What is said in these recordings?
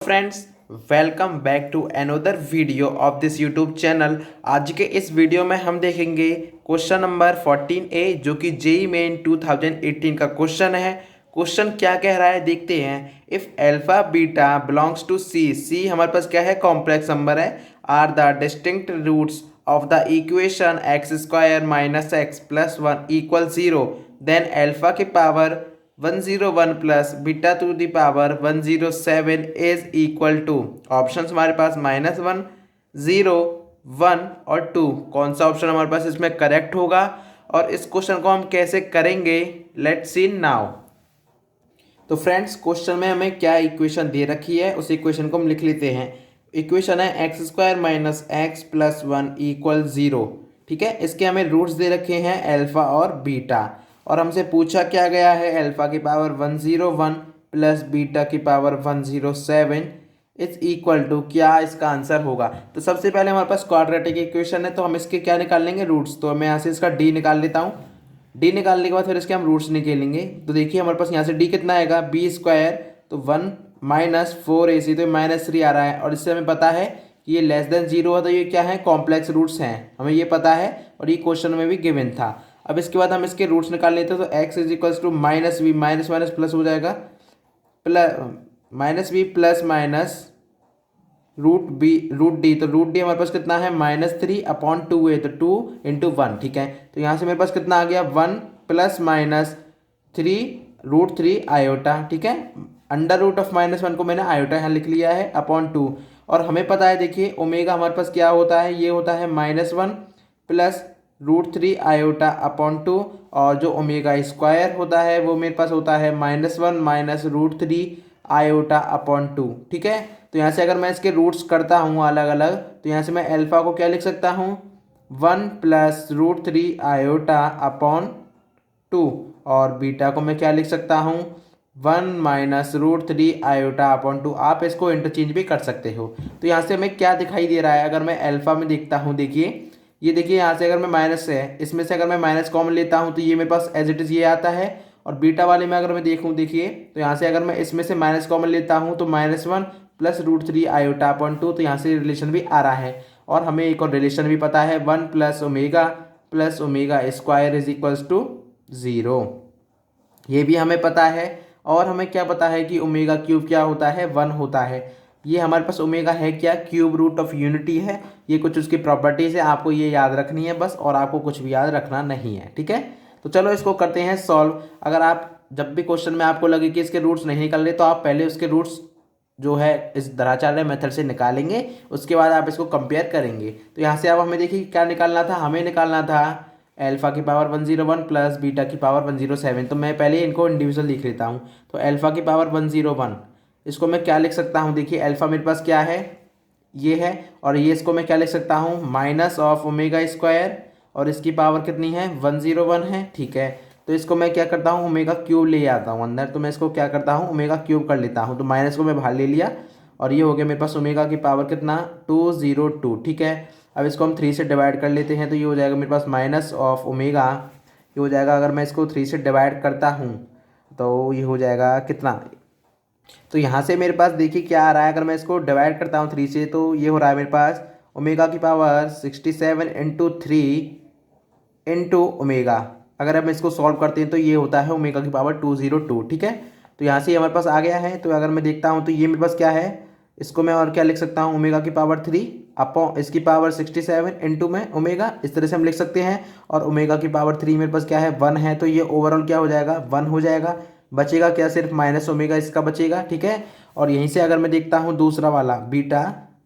Friends, welcome back to another video of this YouTube channel. आज के इस video में हम देखेंगे क्वेश्चन नंबर 14A जो कि जेई मेन 2018 का क्वेश्चन है। क्वेश्चन क्या कह रहा है देखते हैं। If alpha beta belongs to C, C हमारे पास क्या है, कॉम्प्लेक्स नंबर है, are the distinct roots of the equation x square minus x plus one equal zero, then alpha की power 101 plus beta to the power 107 is equal to. Option हमारे पास -1, 0, 1 और 2। कौन सा ऑप्शन हमारे पास इसमें करेक्ट होगा और इस क्वेश्चन को हम कैसे करेंगे, लेट्स सी नाउ। तो फ्रेंड्स, क्वेश्चन में हमें क्या इक्वेशन दे रखी है उस इक्वेशन को हम लिख लेते हैं। इक्वेशन है x square minus x plus one equal zero. ठीक है, इसके हमें रूट्स दे रखे हैं अल्फा और बीटा, और हमसे पूछा क्या गया है अल्फा की पावर 101 प्लस बीटा की पावर 107 इज इक्वल टू, क्या इसका आंसर होगा। तो सबसे पहले हमारे पास क्वाड्रेटिक इक्वेशन है, तो हम इसके क्या निकाल लेंगे, रूट्स। तो मैं यहाँ से इसका डी निकाल लेता हूँ। डी निकालने के बाद फिर इसके हम रूट्स निकालेंगे। तो देखिए हमारे पास यहाँ से डी कितना आएगा, बी स्क्वायर, तो 1 माइनस 4ac, तो -3 आ रहा है। और इससे हमें पता है कि ये लेस देन जीरो है, तो ये क्या है, कॉम्प्लेक्स रूट्स हैं, हमें ये पता है और ये क्वेश्चन में भी गिवन था। अब इसके बाद हम इसके रूट्स निकाल लेते हैं। तो x is equals to minus b, minus minus plus हो जाएगा, plus minus b plus minus root D. तो रूट डी हमारे पास कितना है, -3/2 है, तो 2 × 1। ठीक है, तो यहाँ से मेरे पास कितना आ गया, 1 प्लस माइनस 3√3 आयोटा। ठीक है, अंडर रूट ऑफ -1 को मैंने आयोटा यहाँ लिख लिया है, /2। और हमें पता है, देखिए ओमेगा हमारे पास क्या होता है, ये होता है -1 प्लस √3 आयोटा/2। और जो ओमेगा स्क्वायर होता है वो मेरे पास होता है -1 माइनस √3 आयोटा/2। ठीक है, तो यहाँ से अगर मैं इसके रूट्स करता हूँ अलग अलग, तो यहाँ से मैं अल्फा को क्या लिख सकता हूँ, 1 प्लस √3 आयोटा/2। और बीटा को मैं क्या लिख सकता हूँ, 1 माइनस √3 आयोटा/2। आप इसको इंटरचेंज भी कर सकते हो। तो यहाँ से हमें क्या दिखाई दे रहा है, अगर मैं अल्फा में देखता हूँ, देखिए ये देखिए यहाँ से अगर मैं माइनस है, इसमें से अगर मैं माइनस कॉमन लेता हूँ तो ये मेरे पास एज इट इज़ ये आता है। और बीटा वाले में अगर मैं देखूँ, देखिए तो यहाँ से अगर मैं इसमें से माइनस कॉमन लेता हूँ तो -1 प्लस √3 आयोटा/2। तो यहाँ से रिलेशन भी आ रहा है। और हमें एक और रिलेशन भी पता है, 1 plus omega square is equals to 0, ये भी हमें पता है। और हमें क्या पता है कि ओमेगा क्यूब क्या होता है, 1 होता है। ये हमारे पास ओमेगा है क्या, क्यूब रूट ऑफ यूनिटी है। ये कुछ उसकी प्रॉपर्टीज है, आपको ये याद रखनी है बस, और आपको कुछ भी याद रखना नहीं है। ठीक है, तो चलो इसको करते हैं सॉल्व। अगर आप जब भी क्वेश्चन में आपको लगे कि इसके रूट्स नहीं निकल रहे, तो आप पहले उसके रूट्स जो है इस दराचार्य मेथड से निकालेंगे, उसके बाद आप इसको कंपेयर करेंगे। तो यहाँ से अब हमें देखिए क्या निकालना था, हमें निकालना था अल्फा की पावर 101 प्लस बीटा की पावर 107। तो मैं पहले इनको इंडिविजुअल लिख लेता हूँ। तो अल्फा की पावर 101, इसको मैं क्या लिख सकता हूँ, देखिए अल्फा मेरे पास क्या है, ये है। और ये इसको मैं क्या लिख सकता हूँ, माइनस ऑफ ओमेगा स्क्वायर, और इसकी पावर कितनी है, 101 है। ठीक है, तो इसको मैं क्या करता हूँ, ओमेगा क्यूब ले आता हूँ अंदर। तो मैं इसको क्या करता हूँ, ओमेगा क्यूब कर लेता हूँ। तो माइनस को मैं बाहर ले लिया, और ये हो गया मेरे पास ओमेगा की पावर कितना, 202। ठीक है, अब इसको हम 3 से डिवाइड कर लेते हैं। तो ये हो जाएगा मेरे पास माइनस ऑफ ओमेगा, ये हो जाएगा, अगर मैं इसको 3 से डिवाइड करता हूँ तो ये हो जाएगा कितना। तो यहाँ से मेरे पास देखिए क्या आ रहा है, अगर मैं इसको डिवाइड करता हूँ 3 से, तो ये हो रहा है मेरे पास ओमेगा की पावर 67 × 3 × ओमेगा। अगर हम इसको सॉल्व करते हैं तो ये होता है ओमेगा की पावर 202। ठीक है, तो यहाँ से हमारे पास आ गया है। तो अगर मैं देखता हूँ तो ये मेरे पास क्या है, इसको मैं और क्या लिख सकता हूँ, ओमेगा की पावर 3 अपॉन इसकी पावर 67 में ओमेगा, इस तरह से हम लिख सकते हैं। और ओमेगा की पावर 3 मेरे पास क्या है, 1 है। तो ये ओवरऑल क्या हो जाएगा, 1 हो जाएगा। बचेगा क्या, सिर्फ माइनस ओमेगा इसका बचेगा। ठीक है, और यहीं से अगर मैं देखता हूँ दूसरा वाला बीटा,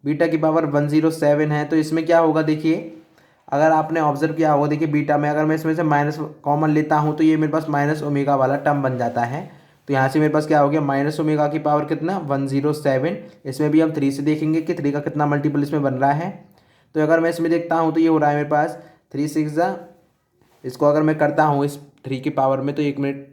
बीटा की पावर 107 है। तो इसमें क्या होगा, देखिए अगर आपने ऑब्जर्व किया होगा, देखिए बीटा में अगर मैं इसमें से माइनस कॉमन लेता हूँ तो ये मेरे पास माइनस ओमेगा वाला टर्म बन जाता है। तो यहाँ से मेरे पास क्या हो गया, माइनस ओमेगा की पावर कितना, 107। इसमें भी हम 3 से देखेंगे कि 3 का कितना मल्टीपल इसमें बन रहा है। तो अगर मैं इसमें देखता हूँ तो ये हो रहा है मेरे पास 3 6 इसको अगर मैं करता हूँ इस 3 की पावर में, तो 1 मिनट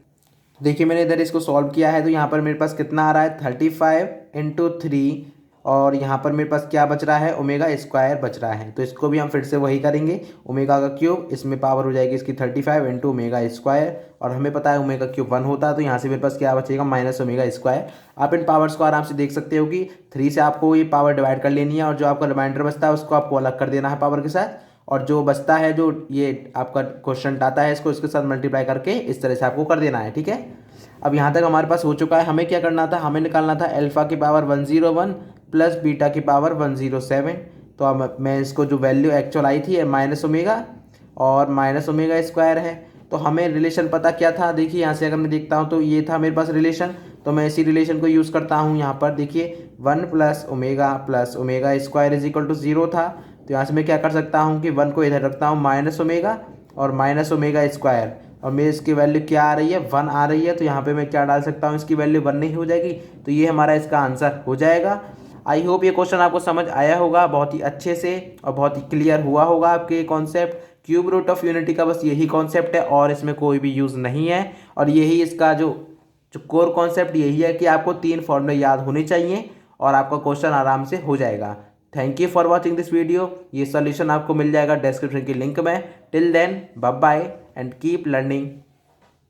देखिए मैंने इधर इसको सॉल्व किया है। तो यहाँ पर मेरे पास कितना आ रहा है, 35 × 3 और यहाँ पर मेरे पास क्या बच रहा है, ओमेगा स्क्वायर बच रहा है। तो इसको भी हम फिर से वही करेंगे, ओमेगा का क्यूब, इसमें पावर हो जाएगी इसकी 35 इंटू ओमेगा स्क्वायर, और हमें पता है ओमेगा क्यूब 1 होता है, तो यहाँ से मेरे पास क्या बचेगा, माइनस ओमेगा स्क्वायर। आप इन पावर्स को आराम से देख सकते हो कि 3 से आपको ये पावर डिवाइड कर लेनी है, और जो आपका रिमाइंडर बचता है उसको आपको अलग कर देना है पावर के साथ, और जो बचता है, जो ये आपका क्वेश्चन आता है, इसको इसके साथ मल्टीप्लाई करके इस तरह से आपको कर देना है, ठीक है। अब यहाँ तक हमारे पास हो चुका है। हमें क्या करना था, हमें निकालना था अल्फा की पावर 101 प्लस बीटा की पावर 107। तो अब मैं इसको जो वैल्यू एक्चुअल आई थी माइनस ओमेगा और माइनस ओमेगा स्क्वायर है। तो हमें रिलेशन पता क्या था, देखिए यहाँ से अगर मैं देखता हूँ तो ये था मेरे पास रिलेशन, तो मैं इसी रिलेशन को यूज़ करता हूँ। यहाँ पर देखिए 1 plus omega square is equal to 0 था। तो यहाँ से मैं क्या कर सकता हूँ कि 1 को इधर रखता हूँ माइनस ओमेगा और माइनस ओमेगा स्क्वायर, और मेरी इसकी वैल्यू क्या आ रही है, 1 आ रही है। तो यहाँ पे मैं क्या डाल सकता हूँ, इसकी वैल्यू 1 नहीं हो जाएगी, तो ये हमारा इसका आंसर हो जाएगा। आई होप ये क्वेश्चन आपको समझ आया होगा बहुत ही अच्छे से, और बहुत ही क्लियर हुआ होगा आपके concept. Cube root of unity का बस यही कॉन्सेप्ट है, और इसमें कोई भी यूज़ नहीं है। और यही इसका जो जो कोर कॉन्सेप्ट यही है कि आपको 3 फॉर्मूले याद होने चाहिए और आपका क्वेश्चन आराम से हो जाएगा। Thank you for watching this video. ये सोल्यूशन आपको मिल जाएगा डिस्क्रिप्शन की लिंक में। Till then bye bye and keep learning.